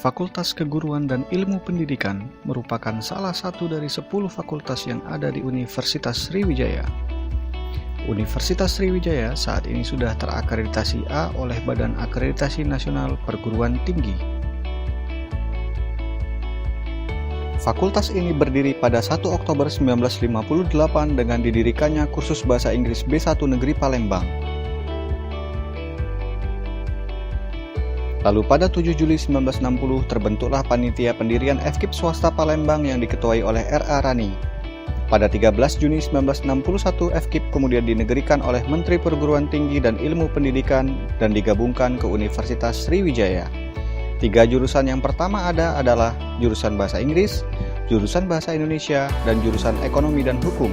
Fakultas Keguruan dan Ilmu Pendidikan merupakan salah satu dari 10 fakultas yang ada di Universitas Sriwijaya. Universitas Sriwijaya saat ini sudah terakreditasi A oleh Badan Akreditasi Nasional Perguruan Tinggi. Fakultas ini berdiri pada 1 Oktober 1958 dengan didirikannya kursus Bahasa Inggris B1 Negeri Palembang. Lalu pada 7 Juli 1960 terbentuklah panitia pendirian FKIP swasta Palembang yang diketuai oleh R.A. Rani. Pada 13 Juni 1961 FKIP kemudian dinegerikan oleh Menteri Perguruan Tinggi dan Ilmu Pendidikan dan digabungkan ke Universitas Sriwijaya. 3 jurusan yang pertama adalah jurusan Bahasa Inggris, jurusan Bahasa Indonesia, dan jurusan Ekonomi dan Hukum.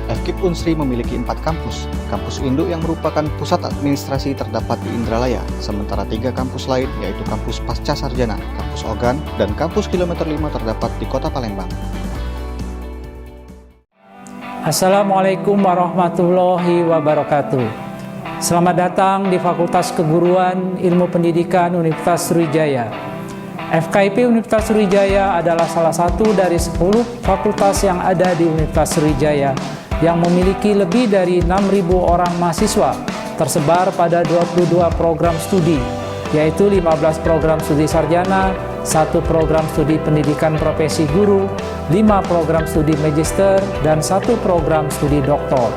FKIP Unsri memiliki 4 kampus. Kampus induk yang merupakan pusat administrasi terdapat di Indralaya, sementara 3 kampus lain yaitu Kampus Pasca Sarjana, Kampus Ogan, dan Kampus Kilometer 5 terdapat di Kota Palembang. Assalamualaikum warahmatullahi wabarakatuh. Selamat datang di Fakultas Keguruan Ilmu Pendidikan Universitas Sriwijaya. FKIP Universitas Sriwijaya adalah salah satu dari 10 fakultas yang ada di Universitas Sriwijaya yang memiliki lebih dari 6.000 orang mahasiswa tersebar pada 22 program studi, yaitu 15 program studi sarjana, 1 program studi pendidikan profesi guru, 5 program studi magister, dan 1 program studi doktor.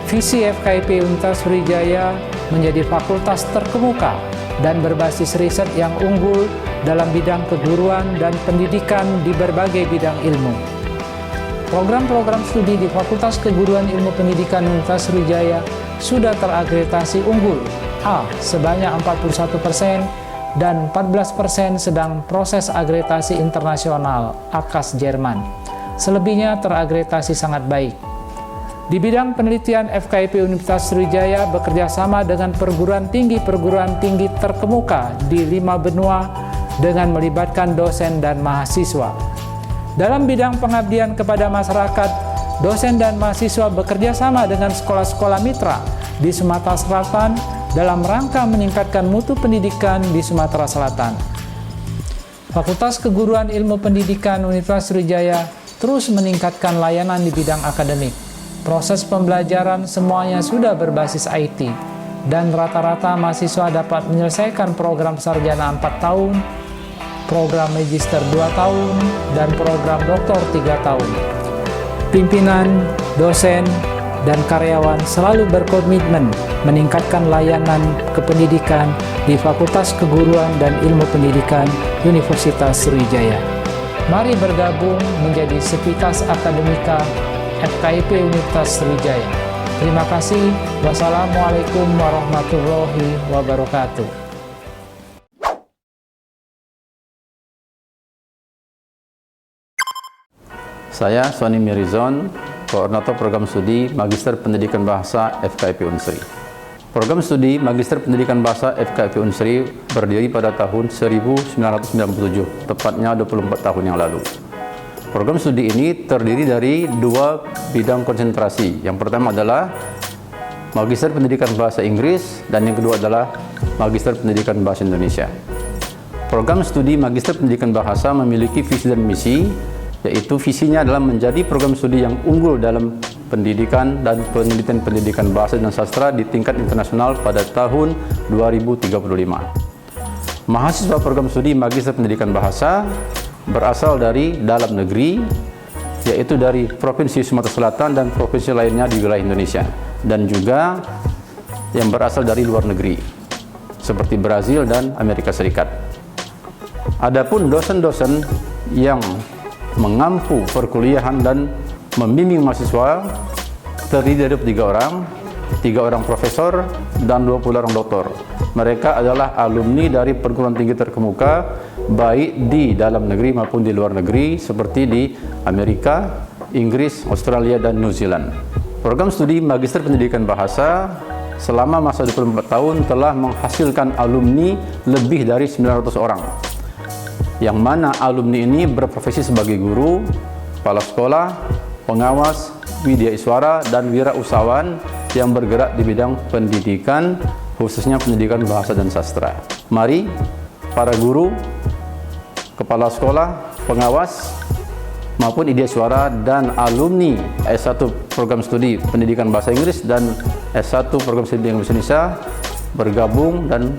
Visi FKIP Universitas Sriwijaya menjadi fakultas terkemuka dan berbasis riset yang unggul dalam bidang keguruan dan pendidikan di berbagai bidang ilmu. Program-program studi di Fakultas Keguruan Ilmu Pendidikan Universitas Sriwijaya sudah terakreditasi unggul A sebanyak 41% dan 14% sedang proses akreditasi internasional AKAS Jerman. Selebihnya terakreditasi sangat baik. Di bidang penelitian, FKIP Universitas Sriwijaya bekerja sama dengan perguruan tinggi terkemuka di 5 benua dengan melibatkan dosen dan mahasiswa. Dalam bidang pengabdian kepada masyarakat, dosen dan mahasiswa bekerja sama dengan sekolah-sekolah mitra di Sumatera Selatan dalam rangka meningkatkan mutu pendidikan di Sumatera Selatan. Fakultas Keguruan Ilmu Pendidikan Universitas Sriwijaya terus meningkatkan layanan di bidang akademik. Proses pembelajaran semuanya sudah berbasis IT, dan rata-rata mahasiswa dapat menyelesaikan program sarjana 4 tahun, program magister 2 tahun, dan program doktor 3 tahun. Pimpinan, dosen, dan karyawan selalu berkomitmen meningkatkan layanan kependidikan di Fakultas Keguruan dan Ilmu Pendidikan Universitas Sriwijaya. Mari bergabung menjadi Sivitas Akademika FKIP Universitas Sriwijaya. Terima kasih. Wassalamualaikum warahmatullahi wabarakatuh. Saya Sony Mirizon, Koordinator Program Studi Magister Pendidikan Bahasa FKIP Unsri. Program Studi Magister Pendidikan Bahasa FKIP Unsri berdiri pada tahun 1997, tepatnya 24 tahun yang lalu. Program studi ini terdiri dari 2 bidang konsentrasi. Yang pertama adalah Magister Pendidikan Bahasa Inggris dan yang kedua adalah Magister Pendidikan Bahasa Indonesia. Program studi Magister Pendidikan Bahasa memiliki visi dan misi, yaitu visinya adalah menjadi program studi yang unggul dalam pendidikan dan penelitian pendidikan bahasa dan sastra di tingkat internasional pada tahun 2035. Mahasiswa program studi Magister Pendidikan Bahasa berasal dari dalam negeri, yaitu dari Provinsi Sumatera Selatan dan provinsi lainnya di wilayah Indonesia, dan juga yang berasal dari luar negeri, seperti Brazil dan Amerika Serikat. Adapun dosen-dosen yang mengampu perkuliahan dan membimbing mahasiswa terdiri dari 3 orang profesor dan 20 orang doktor. Mereka adalah alumni dari perguruan tinggi terkemuka baik di dalam negeri maupun di luar negeri, seperti di Amerika, Inggris, Australia, dan New Zealand. Program studi Magister Pendidikan Bahasa selama masa 24 tahun telah menghasilkan alumni lebih dari 900 orang, yang mana alumni ini berprofesi sebagai guru, kepala sekolah, pengawas, widyaswara, dan wirausahawan yang bergerak di bidang pendidikan, khususnya pendidikan bahasa dan sastra. Mari para guru, kepala sekolah, pengawas, maupun Idea Suara dan alumni S1 Program Studi Pendidikan Bahasa Inggris dan S1 Program Studi Bahasa Indonesia bergabung dan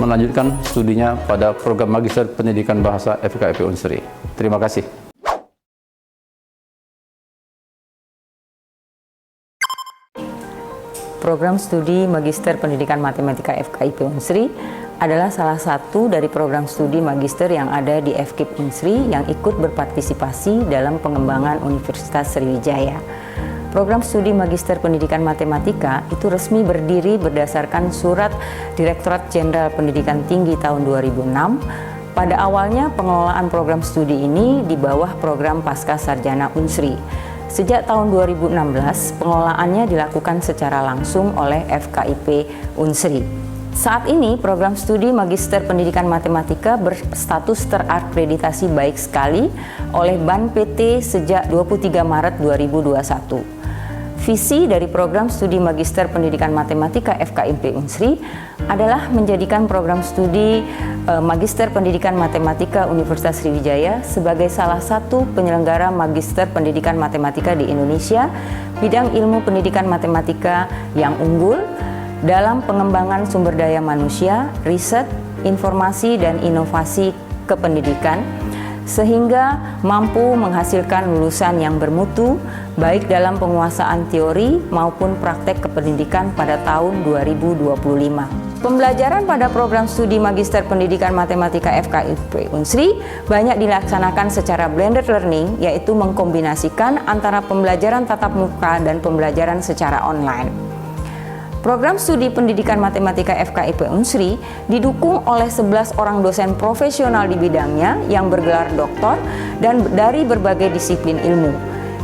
melanjutkan studinya pada program Magister Pendidikan Bahasa FKIP Unsri. Terima kasih. Program Studi Magister Pendidikan Matematika FKIP Unsri adalah salah satu dari program studi magister yang ada di FKIP Unsri yang ikut berpartisipasi dalam pengembangan Universitas Sriwijaya. Program studi Magister Pendidikan Matematika itu resmi berdiri berdasarkan Surat Direktorat Jenderal Pendidikan Tinggi tahun 2006. Pada awalnya pengelolaan program studi ini di bawah program Pasca Sarjana Unsri. Sejak tahun 2016, pengelolaannya dilakukan secara langsung oleh FKIP Unsri. Saat ini, program studi Magister Pendidikan Matematika berstatus terakreditasi baik sekali oleh BAN PT sejak 23 Maret 2021. Visi dari program studi Magister Pendidikan Matematika FKIP Unsri adalah menjadikan program studi Magister Pendidikan Matematika Universitas Sriwijaya sebagai salah satu penyelenggara Magister Pendidikan Matematika di Indonesia, bidang ilmu pendidikan matematika yang unggul dalam pengembangan sumber daya manusia, riset, informasi, dan inovasi kependidikan, sehingga mampu menghasilkan lulusan yang bermutu baik dalam penguasaan teori maupun praktek kependidikan pada tahun 2025. Pembelajaran pada program studi Magister Pendidikan Matematika FKIP Unsri banyak dilaksanakan secara blended learning, yaitu mengkombinasikan antara pembelajaran tatap muka dan pembelajaran secara online. Program studi Pendidikan Matematika FKIP Unsri didukung oleh 11 orang dosen profesional di bidangnya yang bergelar doktor dan dari berbagai disiplin ilmu,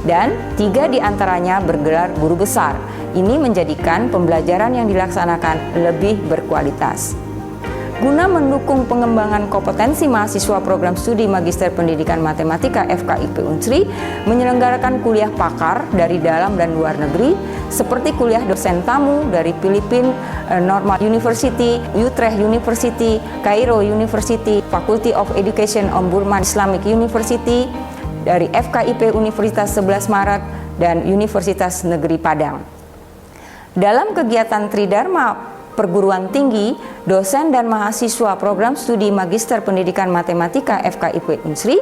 dan 3 diantaranya bergelar guru besar. Ini menjadikan pembelajaran yang dilaksanakan lebih berkualitas. Guna mendukung pengembangan kompetensi mahasiswa program studi Magister Pendidikan Matematika FKIP Unsri menyelenggarakan kuliah pakar dari dalam dan luar negeri seperti kuliah dosen tamu dari Filipina Normal University, Utrecht University, Cairo University, Faculty of Education Omdurman Islamic University, dari FKIP Universitas 11 Maret, dan Universitas Negeri Padang. Dalam kegiatan Tridharma Perguruan Tinggi, dosen dan mahasiswa program studi Magister Pendidikan Matematika FKIP Unsri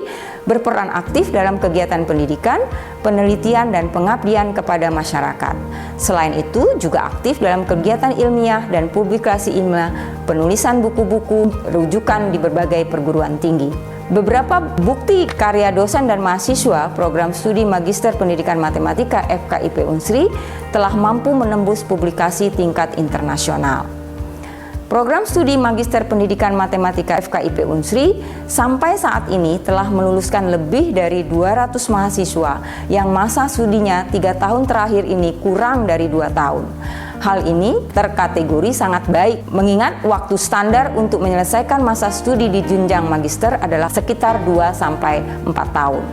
berperan aktif dalam kegiatan pendidikan, penelitian, dan pengabdian kepada masyarakat. Selain itu, juga aktif dalam kegiatan ilmiah dan publikasi ilmiah, penulisan buku-buku rujukan di berbagai perguruan tinggi. Beberapa bukti karya dosen dan mahasiswa program studi Magister Pendidikan Matematika FKIP Unsri telah mampu menembus publikasi tingkat internasional. Program studi Magister Pendidikan Matematika FKIP Unsri sampai saat ini telah meluluskan lebih dari 200 mahasiswa yang masa studinya 3 tahun terakhir ini kurang dari 2 tahun. Hal ini terkategori sangat baik, mengingat waktu standar untuk menyelesaikan masa studi di jenjang magister adalah sekitar 2-4 tahun.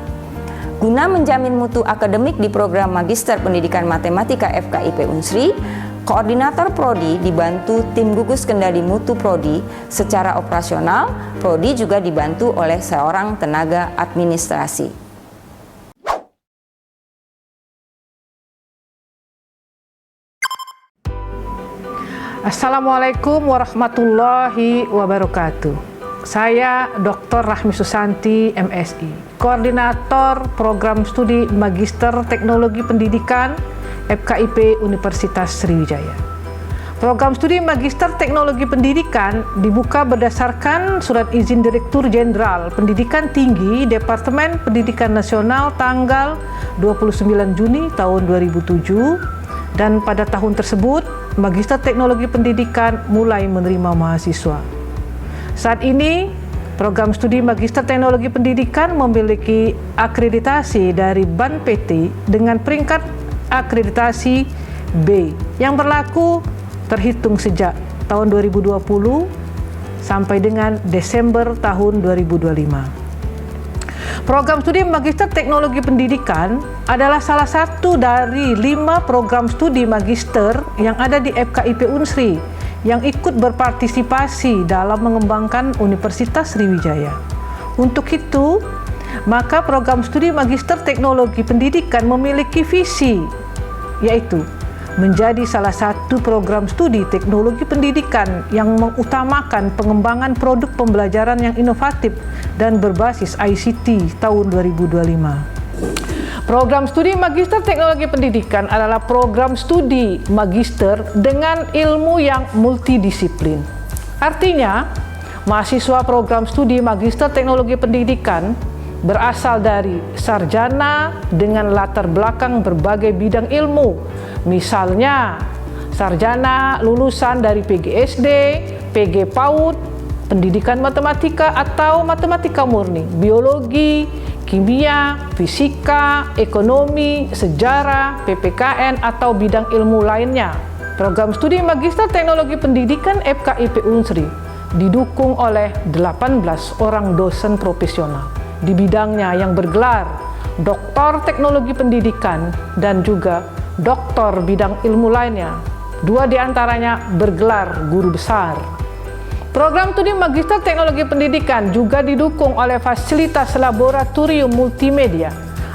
Guna menjamin mutu akademik di program Magister Pendidikan Matematika FKIP Unsri, Koordinator Prodi dibantu tim gugus kendali mutu Prodi. Secara operasional, Prodi juga dibantu oleh seorang tenaga administrasi. Assalamualaikum warahmatullahi wabarakatuh. Saya Dr. Rahmi Susanti, MSI, Koordinator Program Studi Magister Teknologi Pendidikan FKIP Universitas Sriwijaya. Program Studi Magister Teknologi Pendidikan dibuka berdasarkan Surat Izin Direktur Jenderal Pendidikan Tinggi Departemen Pendidikan Nasional tanggal 29 Juni tahun 2007. Dan pada tahun tersebut, Magister Teknologi Pendidikan mulai menerima mahasiswa. Saat ini, program studi Magister Teknologi Pendidikan memiliki akreditasi dari BAN PT dengan peringkat akreditasi B yang berlaku terhitung sejak tahun 2020 sampai dengan Desember tahun 2025. Program studi Magister Teknologi Pendidikan adalah salah satu dari 5 program studi magister yang ada di FKIP Unsri yang ikut berpartisipasi dalam mengembangkan Universitas Sriwijaya. Untuk itu, maka program studi Magister Teknologi Pendidikan memiliki visi, yaitu menjadi salah satu program studi teknologi pendidikan yang mengutamakan pengembangan produk pembelajaran yang inovatif dan berbasis ICT tahun 2025. Program studi Magister Teknologi Pendidikan adalah program studi magister dengan ilmu yang multidisiplin. Artinya, mahasiswa program studi Magister Teknologi Pendidikan berasal dari sarjana dengan latar belakang berbagai bidang ilmu. Misalnya, sarjana lulusan dari PGSD, PG PAUD, pendidikan matematika atau matematika murni, biologi, kimia, fisika, ekonomi, sejarah, PPKN atau bidang ilmu lainnya. Program studi Magister Teknologi Pendidikan FKIP Unsri didukung oleh 18 orang dosen profesional di bidangnya yang bergelar Doktor Teknologi Pendidikan dan juga Doktor bidang ilmu lainnya. 2 diantaranya bergelar guru besar. Program studi Magister Teknologi Pendidikan juga didukung oleh fasilitas laboratorium multimedia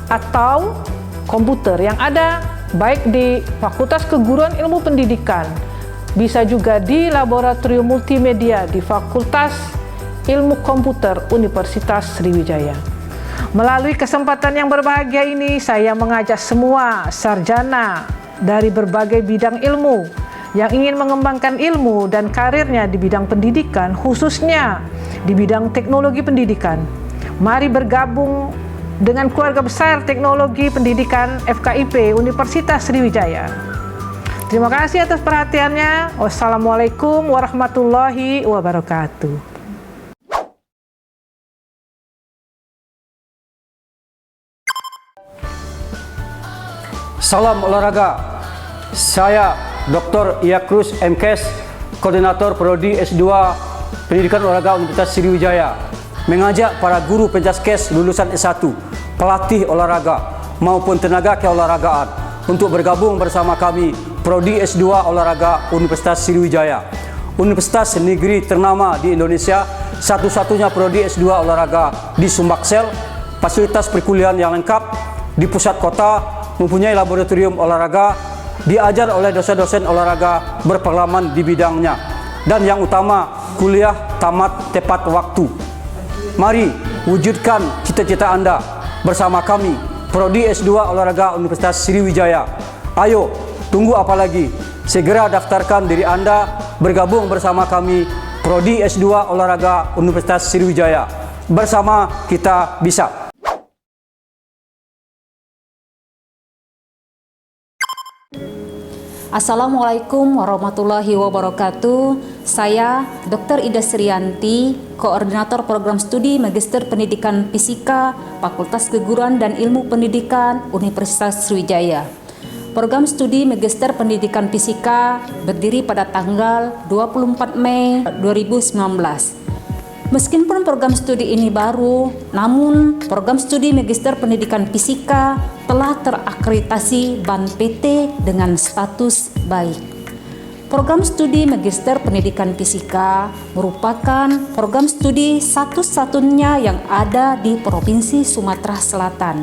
atau komputer yang ada baik di Fakultas Keguruan Ilmu Pendidikan, bisa juga di laboratorium multimedia di Fakultas Ilmu Komputer Universitas Sriwijaya. Melalui kesempatan yang berbahagia ini, saya mengajak semua sarjana dari berbagai bidang ilmu yang ingin mengembangkan ilmu dan karirnya di bidang pendidikan, khususnya di bidang teknologi pendidikan. Mari bergabung dengan keluarga besar teknologi pendidikan FKIP Universitas Sriwijaya. Terima kasih atas perhatiannya. Wassalamualaikum warahmatullahi wabarakatuh. Salam olahraga. Saya Dr. Iakrus MKes, Koordinator Prodi S2 Pendidikan Olahraga Universitas Sriwijaya, mengajak para guru pencaskes lulusan S1, pelatih olahraga maupun tenaga keolahragaan untuk bergabung bersama kami Prodi S2 Olahraga Universitas Sriwijaya. Universitas negeri ternama di Indonesia, satu-satunya Prodi S2 Olahraga di Sumbaksel, fasilitas perkuliahan yang lengkap, di pusat kota, mempunyai laboratorium olahraga, diajar oleh dosen-dosen olahraga berpengalaman di bidangnya, dan yang utama, kuliah tamat tepat waktu. Mari wujudkan cita-cita Anda bersama kami, Prodi S2 Olahraga Universitas Sriwijaya. Ayo, tunggu apa lagi? Segera daftarkan diri Anda bergabung bersama kami, Prodi S2 Olahraga Universitas Sriwijaya. Bersama kita bisa. Assalamualaikum warahmatullahi wabarakatuh. Saya Dr. Ida Srianti, Koordinator Program Studi Magister Pendidikan Fisika, Fakultas Keguruan dan Ilmu Pendidikan Universitas Sriwijaya. Program Studi Magister Pendidikan Fisika berdiri pada tanggal 24 Mei 2019. Meskipun program studi ini baru, namun program studi Magister Pendidikan Fisika telah terakreditasi BAN PT dengan status baik. Program studi Magister Pendidikan Fisika merupakan program studi satu-satunya yang ada di Provinsi Sumatera Selatan.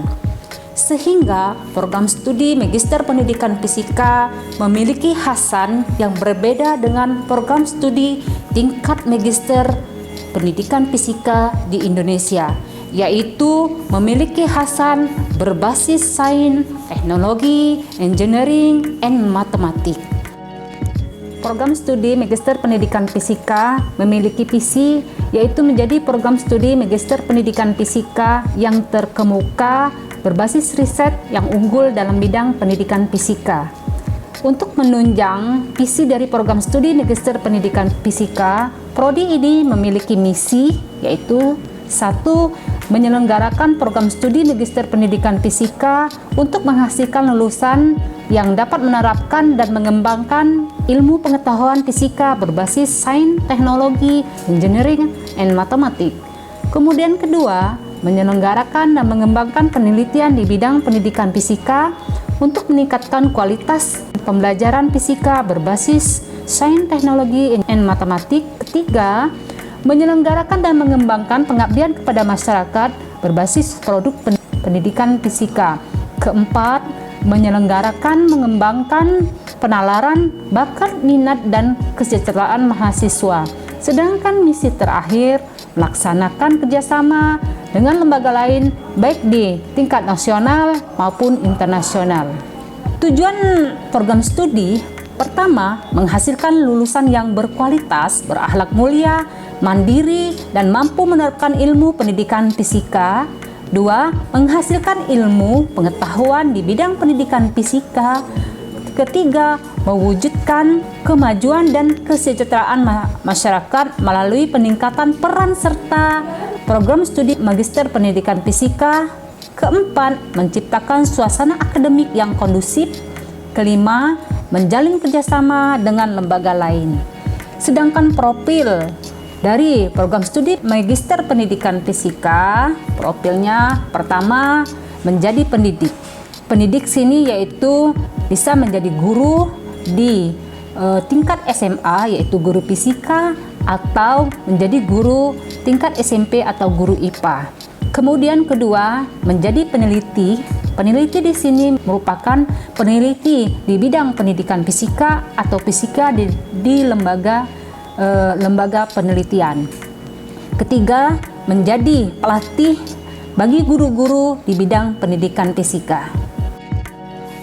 Sehingga program studi Magister Pendidikan Fisika memiliki khasan yang berbeda dengan program studi tingkat Magister Pendidikan Fisika di Indonesia, yaitu memiliki khasan berbasis sains, teknologi, engineering, and matematik. Program studi Magister Pendidikan Fisika memiliki visi, yaitu menjadi program studi Magister Pendidikan Fisika yang terkemuka berbasis riset yang unggul dalam bidang pendidikan fisika. Untuk menunjang visi dari program studi Magister Pendidikan Fisika, Prodi ini memiliki misi, yaitu 1. Menyelenggarakan program studi Magister Pendidikan Fisika untuk menghasilkan lulusan yang dapat menerapkan dan mengembangkan ilmu pengetahuan fisika berbasis sains, teknologi, engineering, and matematik. Kemudian kedua, menyelenggarakan dan mengembangkan penelitian di bidang pendidikan fisika untuk meningkatkan kualitas pembelajaran fisika berbasis Sains, Teknologi, dan Matematik. Ketiga, menyelenggarakan dan mengembangkan pengabdian kepada masyarakat berbasis produk pendidikan fisika. Keempat, menyelenggarakan, mengembangkan penalaran bakat, minat, dan kesejahteraan mahasiswa. Sedangkan misi terakhir, melaksanakan kerjasama dengan lembaga lain baik di tingkat nasional maupun internasional. Tujuan program studi pertama, menghasilkan lulusan yang berkualitas, berakhlak mulia, mandiri, dan mampu menerapkan ilmu pendidikan fisika. Dua, menghasilkan ilmu pengetahuan di bidang pendidikan fisika. Ketiga, mewujudkan kemajuan dan kesejahteraan masyarakat melalui peningkatan peran serta program studi Magister Pendidikan Fisika. Keempat, menciptakan suasana akademik yang kondusif. Kelima, menjalin kerjasama dengan lembaga lain. Sedangkan profil dari program studi Magister Pendidikan Fisika, profilnya pertama menjadi pendidik. Pendidik sini yaitu bisa menjadi guru di tingkat SMA yaitu guru fisika atau menjadi guru tingkat SMP atau guru IPA. Kemudian kedua, menjadi peneliti. Peneliti di sini merupakan peneliti di bidang pendidikan fisika atau fisika di lembaga penelitian. Ketiga, menjadi pelatih bagi guru-guru di bidang pendidikan fisika.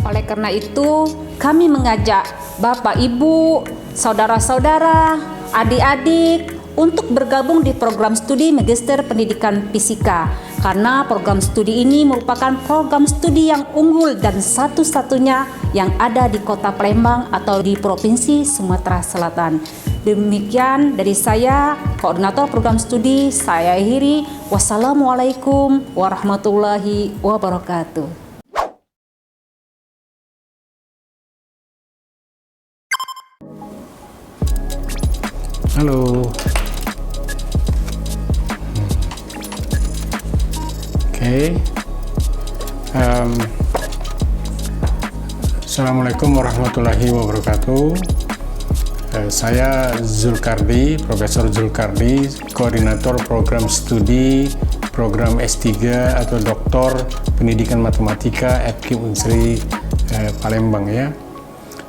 Oleh karena itu, kami mengajak Bapak, Ibu, saudara-saudara, adik-adik untuk bergabung di program studi Magister Pendidikan Fisika, karena program studi ini merupakan program studi yang unggul dan satu-satunya yang ada di Kota Palembang atau di Provinsi Sumatera Selatan. Demikian dari saya, Koordinator Program Studi, saya akhiri. Wassalamualaikum warahmatullahi wabarakatuh. Halo. Oke. Assalamualaikum warahmatullahi wabarakatuh. Saya Zulkardi, Profesor Zulkardi, Koordinator Program Studi Program S3 atau Doktor Pendidikan Matematika FKIP Unsri Palembang ya,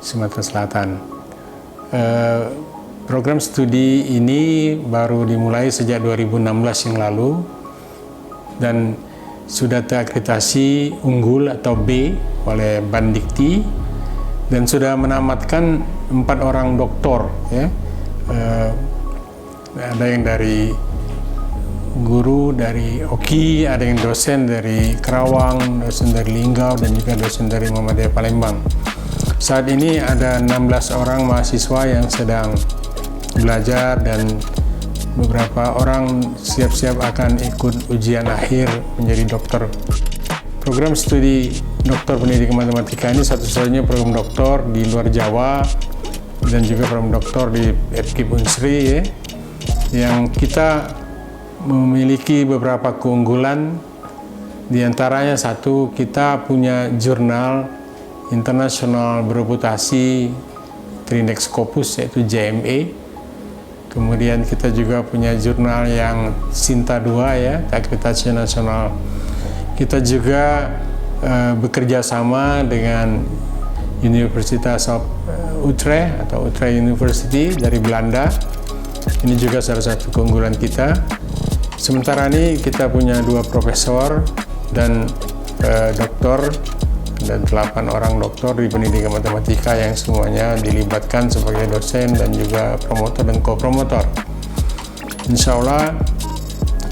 Sumatera Selatan. Program studi ini baru dimulai sejak 2016 yang lalu dan sudah terakreditasi unggul atau B oleh Bandikti dan sudah menamatkan 4 orang doktor ya. Ada yang dari guru dari OKI, ada yang dosen dari Kerawang, dosen dari Linggau, dan juga dosen dari Muhammadiyah Palembang. Saat ini ada 16 orang mahasiswa yang sedang belajar dan beberapa orang siap-siap akan ikut ujian akhir menjadi dokter. Program studi Doktor Pendidikan Matematika ini satu-satunya program doktor di luar Jawa dan juga program doktor di FKIP Unsri ya, yang kita memiliki beberapa keunggulan. Di antaranya satu, kita punya jurnal internasional bereputasi Trinex Scopus yaitu JME. Kemudian kita juga punya jurnal yang Sinta 2 ya, akreditasi nasional. Kita juga bekerja sama dengan Universitas of Utrecht atau Utrecht University dari Belanda. Ini juga salah satu keunggulan kita. Sementara ini kita punya 2 profesor dan doktor dan 8 orang doktor di pendidikan matematika yang semuanya dilibatkan sebagai dosen dan juga promotor dan co-promotor. Insya Allah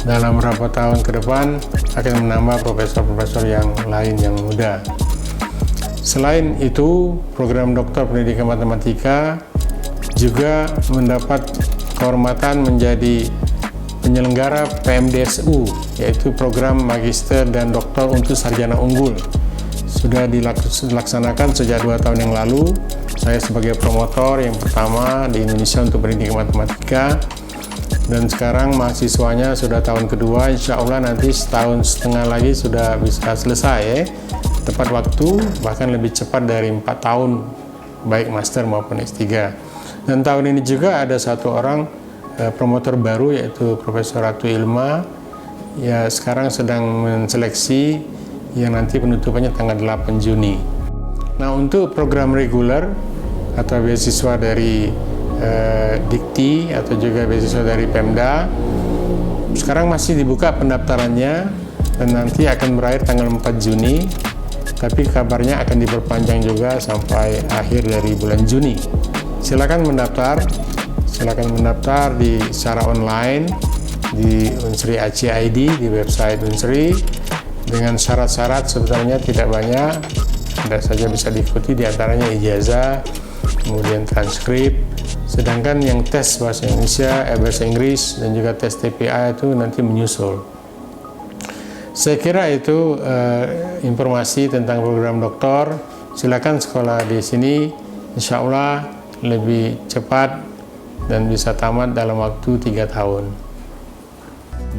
dalam beberapa tahun ke depan akan menambah profesor-profesor yang lain yang muda. Selain itu, program doktor pendidikan matematika juga mendapat kehormatan menjadi penyelenggara PMDSU, yaitu program magister dan doktor untuk sarjana unggul. Sudah dilaksanakan sejak 2 tahun yang lalu. Saya sebagai promotor yang pertama di Indonesia untuk pendidikan matematika, dan sekarang mahasiswanya sudah tahun kedua. Insya Allah nanti setahun setengah lagi sudah bisa selesai ya, tepat waktu, bahkan lebih cepat dari 4 tahun baik master maupun S3. Dan tahun ini juga ada satu orang promotor baru, yaitu Profesor Ratu Ilma, ya sekarang sedang menseleksi yang nanti penutupannya tanggal 8 Juni. Nah, untuk program reguler atau beasiswa dari Dikti atau juga beasiswa dari Pemda, sekarang masih dibuka pendaftarannya dan nanti akan berakhir tanggal 4 Juni, tapi kabarnya akan diperpanjang juga sampai akhir dari bulan Juni. Silakan mendaftar secara online di Unsri ACID, di website Unsri, dengan syarat-syarat sebenarnya tidak banyak, ada saja bisa diikuti, diantaranya ijazah, kemudian transkrip, sedangkan yang tes bahasa Indonesia, bahasa Inggris, dan juga tes TPA itu nanti menyusul. Saya kira itu informasi tentang program doktor. Silakan sekolah di sini, insya Allah lebih cepat dan bisa tamat dalam waktu 3 tahun.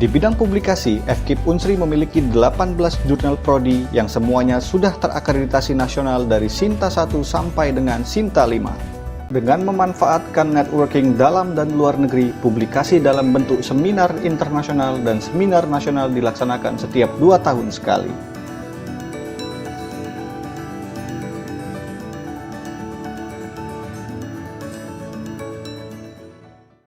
Di bidang publikasi, FKIP Unsri memiliki 18 jurnal prodi yang semuanya sudah terakreditasi nasional dari Sinta 1 sampai dengan Sinta 5. Dengan memanfaatkan networking dalam dan luar negeri, publikasi dalam bentuk seminar internasional dan seminar nasional dilaksanakan setiap 2 tahun sekali.